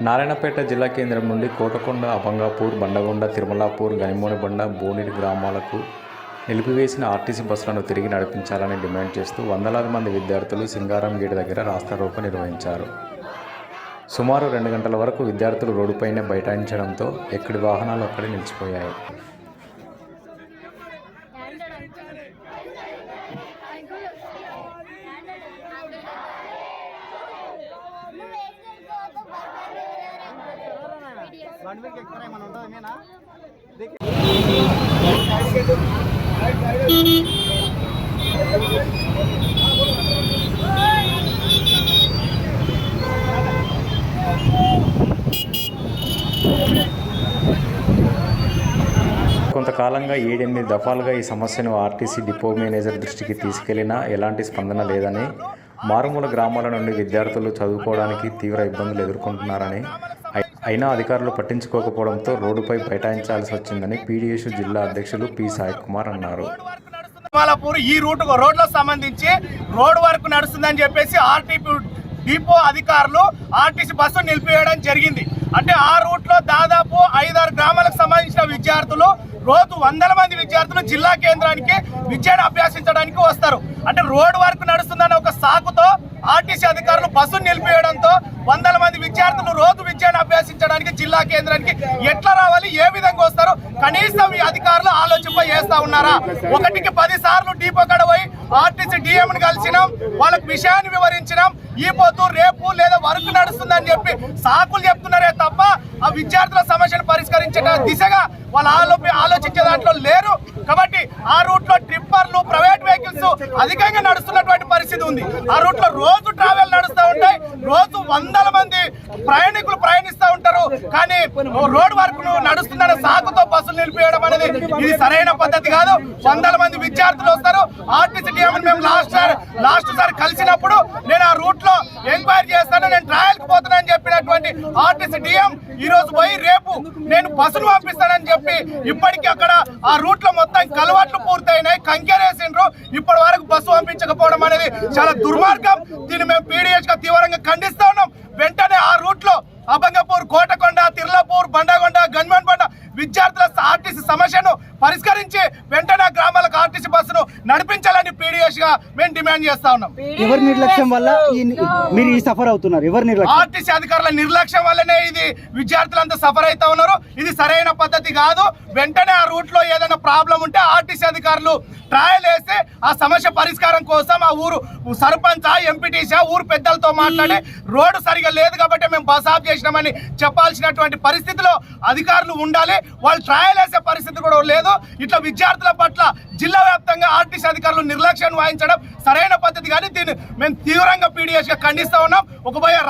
నారాయణపేట జిల్లా కేంద్రం నుండి కోటకొండ, అభంగాపూర్, బండగొండ, తిరుమలాపూర్, గనిమోనిబండ, బోనిడి గ్రామాలకు నిలిపివేసిన ఆర్టీసీ బస్సులను తిరిగి నడిపించాలని డిమాండ్ చేస్తూ వందలాది మంది విద్యార్థులు సింగారం గేట్ దగ్గర రాస్తారోకో నిర్వహించారు. సుమారు 2 గంటల వరకు విద్యార్థులు రోడ్డుపైనే బైఠాయించడంతో ఎక్కడి వాహనాలు అక్కడే నిలిచిపోయాయి. కొంతకాలంగా 7-8 దఫాలుగా ఈ సమస్యను ఆర్టీసీ డిపో మేనేజర్ దృష్టికి తీసుకెళ్లినా ఎలాంటి స్పందన లేదని, మారుమూల గ్రామాల నుండి విద్యార్థులు చదువుకోవడానికి తీవ్ర ఇబ్బందులు ఎదుర్కొంటున్నారని, అయినా అధికారులు పట్టించుకోకపోవడంతో రోడ్డుపై బైఠాయించాల్సి వచ్చిందని పీడీఎస్ జిల్లా అధ్యక్షులు పి సాయి కుమార్ అన్నారు. ఈ రోడ్లకు సంబంధించి రోడ్ వర్క్ నడుస్తుందని చెప్పేసి ఆర్టీపీ డిపో అధికారులు ఆర్టీసీ బస్సు నిలిపివేయడం జరిగింది. అంటే ఆ రూట్ లో దాదాపు 5-6 గ్రామాలకు సంబంధించిన విద్యార్థులు రోజు వందల మంది విద్యార్థులు జిల్లా కేంద్రానికి విద్యను అభ్యసించడానికి వస్తారు. అంటే రోడ్ వర్క్ నడుస్తుందన్న ఒక సాకుతో ఆర్టీసీ అధికారులు బస్సును నిలిపివేయడంతో వందల మంది విద్యార్థులు రోజు విద్యను అభ్యసించడానికి జిల్లా కేంద్రానికి ఎట్లా రావాలి, ఏ విధంగా వస్తారు, కనీసం ఈ అధికారులు ఆలోచింప చేస్తా ఉన్నారా? 1కి 10 సార్లు డిపో కాడ పోయి ఆర్టీసీ డిఎంని కలిసినాం, వాళ్ళకి విషయాన్ని వివరించినాం. ఈ పొద్దు రేపు లేదా వర్క్ నడుస్తుందని చెప్పి సాకులు చెప్తున్నారే తప్ప ఆ విద్యార్థుల సమస్యను పరిష్కరించే దిశగా వాళ్ళు ఆలోచించే దాంట్లో లేరు. కాబట్టి ఆ రూట్ లో ట్రిప్పర్లు, ప్రైవేట్ వెహికల్స్ అధికంగా నడుస్తున్నటువంటి పరిస్థితి ఉంది. ఆ రూట్ లో రోజు ట్రావెల్ నడుస్తూ ఉంటాయి, రోజు వందల మంది ప్రయాణికులు ప్రయాణిస్తూ ఉంటారు. కానీ రోడ్ వర్క్ నడుస్తుందన్న సాకుతో బస్సులు నిలిపివేయడం అనేది ఇది సరైన పద్ధతి కాదు. వందల మంది విద్యార్థులు వస్తారు. ఆర్టీసీ డిఎంని మేము లాస్ట్ సారి కలిసినప్పుడు నేను ఆ రూట్ లో ఎంక్వైరీ చేస్తాను, నేను ట్రయల్ కు పోతానని చెప్పినటువంటి ఆర్టీసీ డిఎం ఈ రోజు పోయి రేపు నేను బస్సును పంపిస్తానని చెప్పి ఇప్పటికీ అక్కడ ఆ రూట్ లో మొత్తం కలవాట్లు పూర్తయినాయి, కంకెరేసిండ్రు. ఇప్పటి వరకు బస్సు పంపించకపోవడం అనేది చాలా దుర్మార్గం. దీన్ని మేము పీడీఎస్ గా తీవ్రంగా ఖండిస్తా ఉన్నాం. వెంటనే ఆ రూట్ లో అభంగపూర్, కోటకొండ, తిరుమలాపూర్, బండగొండ, గనిమోనిబండ విద్యార్థుల ఆర్టీసీ సమస్యను పరిష్కరించి వెంటనే గ్రామాలకు ఆర్టీసీ బస్సును నడిపించాలని పీడీఎస్ గా మేము డిమాండ్ చేస్తా ఉన్నాం. ఎవరి నిర్లక్ష్యం వల్ల మీరు ఈ సఫర్ అవుతున్నారు? ఎవరి నిర్లక్ష్యం? ఆర్టీసీ అధికారుల నిర్లక్ష్యం వల్లనే ఇది విద్యార్థులంతా సఫర్ అవుతా ఉన్నారు. ఇది సరైన పద్ధతి కాదు. వెంటనే ఆ రూట్ లో ఏదైనా ప్రాబ్లం ఉంటే ఆర్టీసీ అధికారులు ట్రయల్ వేస్తే ఆ సమస్య పరిష్కారం కోసం ఆ ఊరు సర్పంచ్, ఎంపీటీసీ, ఊరు పెద్దలతో మాట్లాడి రోడ్డు సరిగా లేదు కాబట్టి మేము బస్ ఆఫ్ చేసినామని చెప్పాల్సినటువంటి పరిస్థితిలో అధికారులు ఉండాలి. వాళ్ళు ట్రయల్ వేసే పరిస్థితి కూడా లేదు. ఇట్లా విద్యార్థుల పట్ల జిల్లా వ్యాప్తంగా ఆర్టీసీ అధికారులు నిర్లక్ష్యం వహించడం సరైన పద్ధతి కానీ దీన్ని మేము తీవ్రంగా పీడీఎస్ గా ఖండిస్తా ఉన్నాం.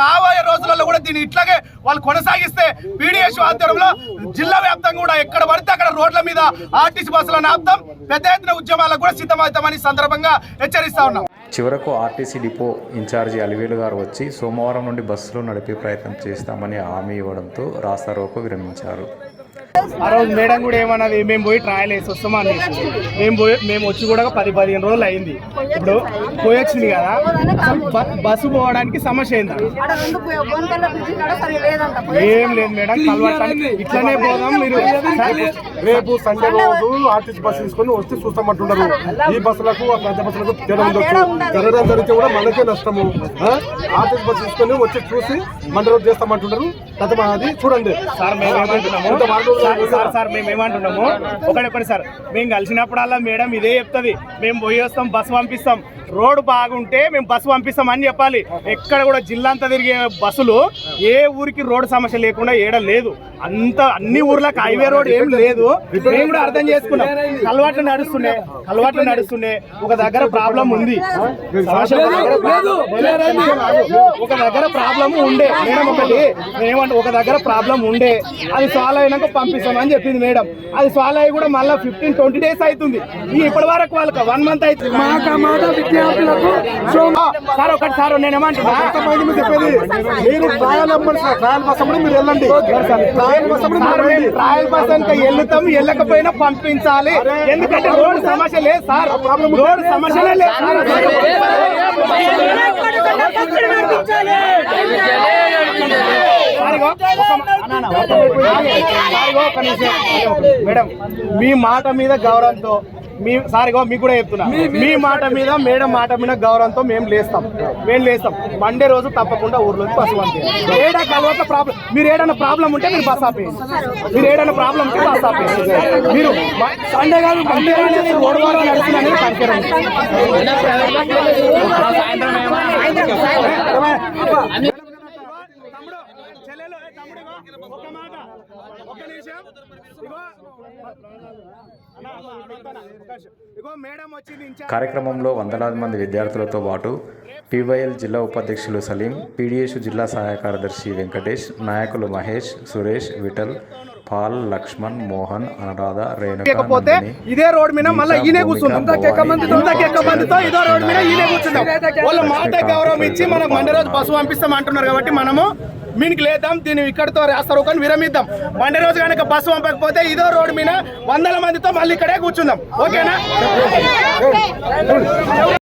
రాబోయే రోజులలో కూడా దీన్ని ఇట్లాగే వాళ్ళు కొనసాగిస్తే పీడీఎస్ ఆధ్వర్యంలో జిల్లా వ్యాప్తంగా కూడా ఎక్కడ పడితే అక్కడ రోడ్ల మీద ఆర్టీసీ బస్సులను ఆపుతాం, పెద్ద ఎత్తున ఉద్యమాలకు కూడా సిద్ధమవుతామని సందర్భంగా హెచ్చరిస్తా ఉన్నాం. చివరకు ఆర్టీసీ డిపో ఇన్ఛార్జి అలివేలు గారు వచ్చి సోమవారం నుండి బస్సులు నడిపే ప్రయత్నం చేస్తామని హామీ ఇవ్వడంతో రాస్తారోకో విరమించారు. ఆ రోజు మేడం కూడా ఏమన్నది, మేము పోయి ట్రయల్ వేసి వస్తామా అని. మేము వచ్చి కూడా 10-15 రోజులు అయింది. ఇప్పుడు పోయొచ్చింది కదా, బస్సు పోవడానికి సమస్య ఏంది? ఏం లేదు మేడం, కలవటానికి ఇట్లనే పోదాం. మీరు రేపు సండే రోజు ఆర్టీసీ బస్సు తీసుకొని వస్తే చూస్తామంటున్నారు. ఈ బస్సులకు పెద్ద బస్సులకు తిరగడం జరిగితే కూడా మనకే నష్టము. ఆర్టీసీ బస్సు తీసుకొని వచ్చి చూసి మన రోజు చేస్తామంటున్నారు. అది చూడండి సార్, మేమేమంటున్నాము ఒకటి సార్, మేము కలిసినప్పుడల్లా మేడం ఇదే చెప్తుంది, మేము పోయి వస్తాం, బస్సు పంపిస్తాం, రోడ్డు బాగుంటే మేము బస్సు పంపిస్తాం అని చెప్పాలి. ఎక్కడ కూడా జిల్లా అంతా తిరిగే బస్సులు ఏ ఊరికి రోడ్డు సమస్య లేకుండా ఏడ లేదు. అన్ని ఊర్లకు హైవే రోడ్ ఏం లేదు. మేము కూడా అర్థం చేసుకున్నాం. కలవాట్లు నడుస్తుండే ఒక దగ్గర ప్రాబ్లం ఉంది, ఒక దగ్గర ప్రాబ్లం ఉండే మేడం, ఒక దగ్గర ప్రాబ్లం ఉండే అది సాల్వ్ అయినాక పంపి పంపిస్తామని చెప్పింది మేడం. అది సాల్వ్ అయ్యి కూడా మళ్ళీ 15-20 days అవుతుంది. ఇప్పటి వరకు వాళ్ళకి 1 month అవుతుంది. విద్యార్థులకు సార్ ఒకటి సార్ నేను ఏమంటున్నా చెప్పేది మీరు ట్రయల్ బస్ అప్పుడు మీరు వెళ్ళండి. ట్రయల్ బస్ అంటే వెళ్తాం, వెళ్ళకపోయినా పంపించాలి. ఎందుకంటే రోడ్ సమస్య లేదు సార్, రోడ్ సమస్యలే లేదు సార్. మేడం మీ మాట మీద గౌరవంతో మీకు కూడా చెప్తున్నా, మీ మాట మీద మేడం మాట మీద గౌరవంతో మేము లేస్తాం. మండే రోజు తప్పకుండా ఊర్లోకి బస్సు పంపించాలి. ఏడా కలవత ప్రాబ్లం, మీరు ఏదైనా ప్రాబ్లం ఉంటే మీరు బస్ ఆపేయండి. మీరు సండే కాదు మండే రోజు రోడ్ వరకు నడుస్తుందని కనిపించండి. కార్యక్రమంలో వందలాది మంది విద్యార్థులతో పాటు పీవైఎల్ జిల్లా ఉపాధ్యక్షులు సలీం, పీడీఎస్ జిల్లా సహాయ కార్యదర్శి వెంకటేష్, నాయకులు మహేష్, సురేష్, విఠల్, పాల్, లక్ష్మణ్, మోహన్, అనురాధ, రేణుకపోతే ఇదే రోడ్ మీద మళ్ళీ ఈయనే కూర్చుంటాం. ఇదే రోడ్ మీద ఈయనే కూర్చుంటాం. వాళ్ళ మాట గౌరవం ఇచ్చి మనకు మండే రోజు బస్సు పంపిస్తాం అంటున్నారు కాబట్టి మనము మీనికి లేద్దాం, దీన్ని ఇక్కడితో రాస్తారు కానీ విరమిద్దాం. మండే రోజు కనుక బస్సు పంపకపోతే ఇదో రోడ్ మీద 100 మందితో మళ్ళీ ఇక్కడే కూర్చుందాం. ఓకేనా?